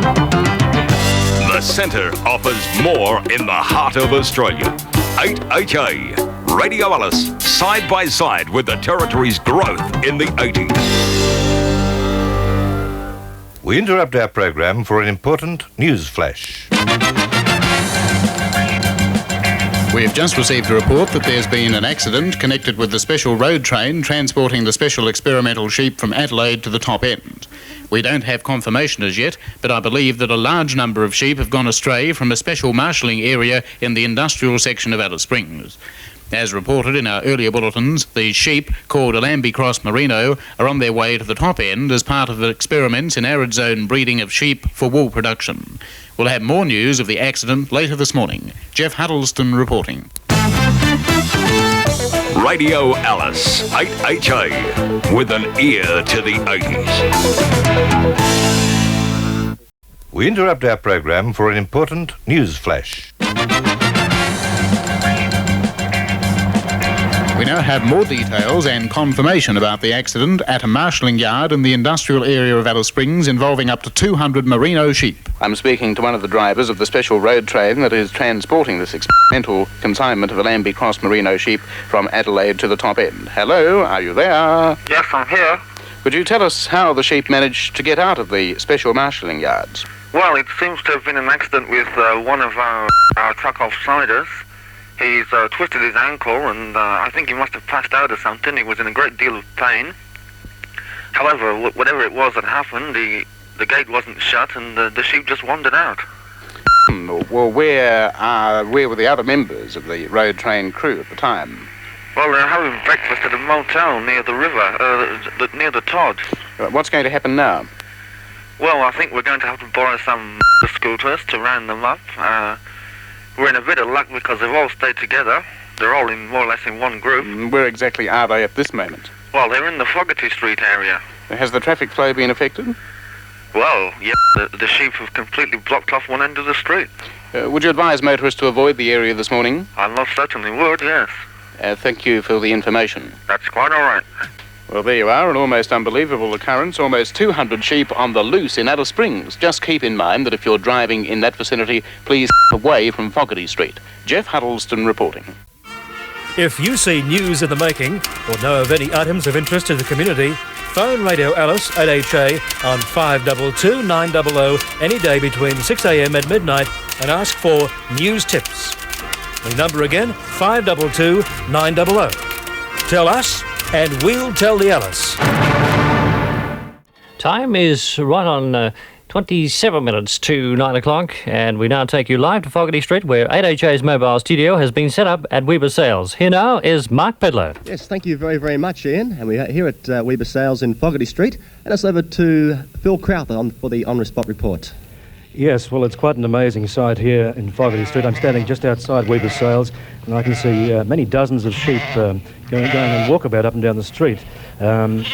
The Centre offers more in the heart of Australia. 8HA, Radio Alice, side by side with the Territory's growth in the 80s. We interrupt our program for an important news flash. We've just received a report that there's been an accident connected with the special road train transporting the special experimental sheep from Adelaide to the top end. We don't have confirmation as yet, but I believe that a large number of sheep have gone astray from a special marshalling area in the industrial section of Alice Springs. As reported in our earlier bulletins, the sheep, called Allambie Cross Merino, are on their way to the top end as part of the experiments in arid zone breeding of sheep for wool production. We'll have more news of the accident later this morning. Jeff Huddleston reporting. Radio Alice, 8HA, with an ear to the 80s. We interrupt our program for an important news flash. We now have more details and confirmation about the accident at a marshalling yard in the industrial area of Alice Springs involving up to 200 merino sheep. I'm speaking to one of the drivers of the special road train that is transporting this experimental consignment of Allambie Cross Merino sheep from Adelaide to the top end. Hello, are you there? Yes, I'm here. Would you tell us how the sheep managed to get out of the special marshalling yards? Well, it seems to have been an accident with one of our truck offsiders. He's twisted his ankle and I think he must have passed out or something. He was in a great deal of pain. However, whatever it was that happened, the gate wasn't shut and the sheep just wandered out. Well, where were the other members of the road train crew at the time? Well, they're having breakfast at a motel near the river, near the Todd. What's going to happen now? Well, I think we're going to have to borrow some scooters to round them up. We're in a bit of luck because they've all stayed together. They're all more or less in one group. Where exactly are they at this moment? Well, they're in the Fogarty Street area. Has the traffic flow been affected? Well, yeah, the sheep have completely blocked off one end of the street. Would you advise motorists to avoid the area this morning? I most certainly would, yes. Thank you for the information. That's quite all right. Well, there you are, an almost unbelievable occurrence. Almost 200 sheep on the loose in Alice Springs. Just keep in mind that if you're driving in that vicinity, please keep away from Fogarty Street. Jeff Huddleston reporting. If you see news in the making or know of any items of interest to the community, phone Radio Alice 8HA on 522 900 any day between 6 a.m. and midnight and ask for news tips. The number again, 522 900. Tell us and we'll tell the Alice. Time is right on 27 minutes to 9 o'clock, and we now take you live to Fogarty Street, where 8HA's mobile studio has been set up at Weber Sales. Here now is Mark Pedlow. Yes, thank you very, very much, Ian. And we're here at Weber Sales in Fogarty Street, and it's over to Phil Crowther for the On-the-Spot report. Yes, well, it's quite an amazing sight here in Fogarty Street. I'm standing just outside Weber Sales, and I can see many dozens of sheep going and walkabout up and down the street. And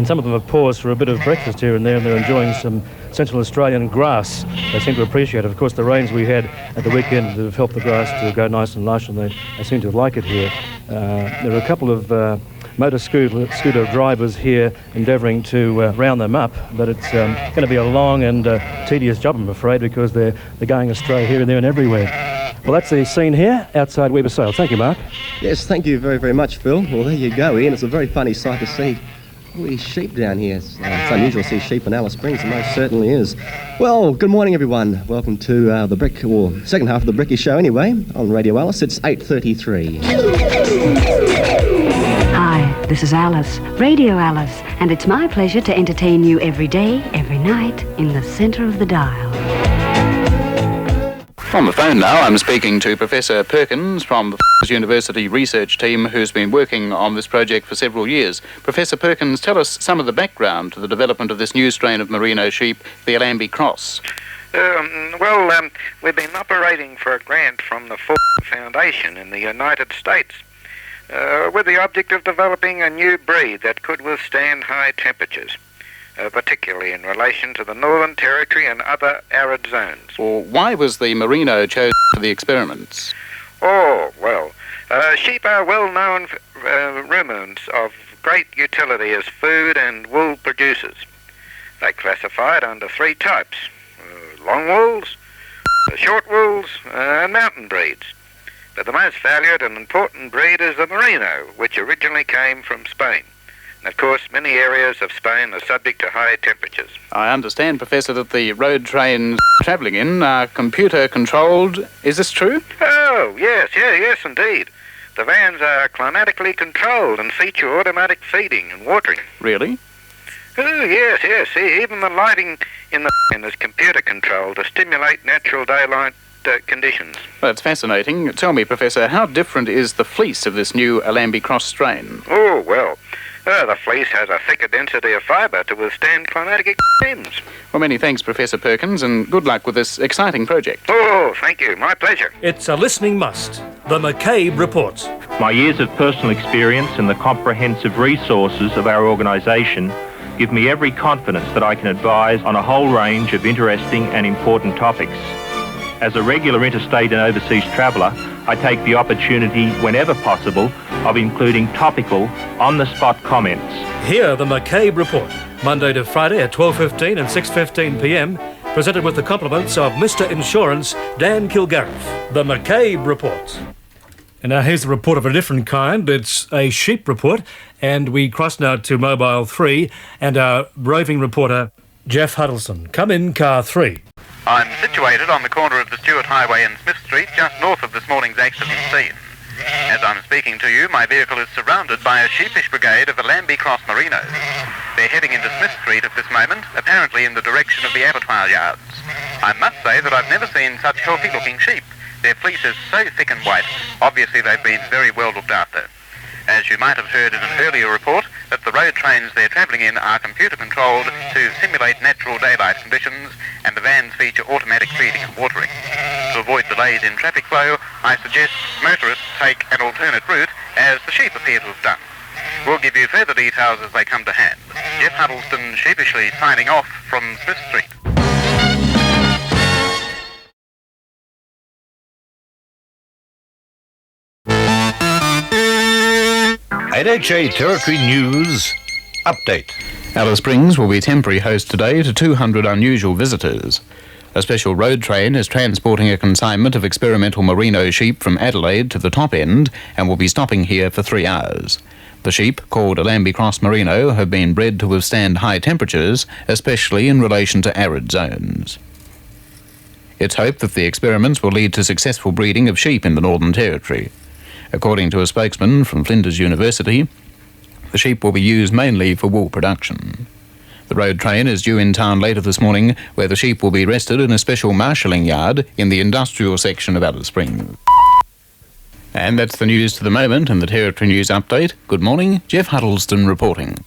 some of them have paused for a bit of breakfast here and there, and they're enjoying some Central Australian grass. They seem to appreciate it. Of course, the rains we had at the weekend have helped the grass to go nice and lush, and they seem to like it here. There are a couple of motor scooter drivers here endeavouring to round them up, but it's going to be a long and tedious job, I'm afraid, because they're going astray here and there and everywhere. Well, that's the scene here outside Weber Sales. Thank you, Mark. Yes, thank you very, very much, Phil. Well, there you go, Ian. It's a very funny sight to see all these sheep down here. It's unusual to see sheep in Alice Springs. It most certainly is. Well, good morning, everyone. Welcome to the Brick, or second half of the Bricky Show anyway, on Radio Alice. It's 8:33. Hi, this is Alice, Radio Alice, and it's my pleasure to entertain you every day, every night, in the center of the dial. On the phone now, I'm speaking to Professor Perkins from the University research team who's been working on this project for several years. Professor Perkins, tell us some of the background to the development of this new strain of merino sheep, the Allambie Cross. We've been operating for a grant from the Ford Foundation in the United States with the object of developing a new breed that could withstand high temperatures, particularly in relation to the Northern Territory and other arid zones. Well, why was the merino chosen for the experiments? Sheep are well-known ruminants of great utility as food and wool producers. They classified under three types: long wools, short wools, and mountain breeds. But the most valued and important breed is the Merino, which originally came from Spain. And of course, many areas of Spain are subject to high temperatures. I understand, Professor, that the road trains travelling in are computer-controlled. Is this true? Oh, yes, indeed. The vans are climatically controlled and feature automatic feeding and watering. Really? Oh, yes. See, even the lighting in the van is computer-controlled to stimulate natural daylight conditions. Well, that's fascinating. Tell me, Professor, how different is the fleece of this new Alembi Cross strain? Oh, well, the fleece has a thicker density of fibre to withstand climatic extremes. Well, many thanks, Professor Perkins, and good luck with this exciting project. Oh, thank you. My pleasure. It's a listening must. The McCabe Report. My years of personal experience and the comprehensive resources of our organisation give me every confidence that I can advise on a whole range of interesting and important topics. As a regular interstate and overseas traveller, I take the opportunity, whenever possible, of including topical, on-the-spot comments. Hear the McCabe Report, Monday to Friday at 12:15 and 6:15 p.m, presented with the compliments of Mr. Insurance, Dan Kilgariff. The McCabe Report. And now here's a report of a different kind. It's a sheep report, and we cross now to Mobile 3 and our roving reporter, Jeff Huddleston. Come in, car 3. I'm situated on the corner of the Stewart Highway and Smith Street, just north of this morning's accident scene. As I'm speaking to you, my vehicle is surrounded by a sheepish brigade of Alembi Cross Merinos. They're heading into Smith Street at this moment, apparently in the direction of the abattoir yards. I must say that I've never seen such healthy-looking sheep. Their fleece is so thick and white, obviously they've been very well looked after. As you might have heard in an earlier report, that the road trains they're travelling in are computer-controlled to simulate natural daylight conditions, and the vans feature automatic feeding and watering. To avoid delays in traffic flow, I suggest motorists take an alternate route, as the sheep appear to have done. We'll give you further details as they come to hand. Jeff Huddleston sheepishly signing off from Smith Street. 8HA Territory News Update. Alice Springs will be temporary host today to 200 unusual visitors. A special road train is transporting a consignment of experimental merino sheep from Adelaide to the top end and will be stopping here for 3 hours. The sheep, called Alembi Cross Merino, have been bred to withstand high temperatures, especially in relation to arid zones. It's hoped that the experiments will lead to successful breeding of sheep in the Northern Territory. According to a spokesman from Flinders University, the sheep will be used mainly for wool production. The road train is due in town later this morning, where the sheep will be rested in a special marshalling yard in the industrial section of Alice Springs. And that's the news to the moment and the Territory News Update. Good morning, Jeff Huddleston reporting.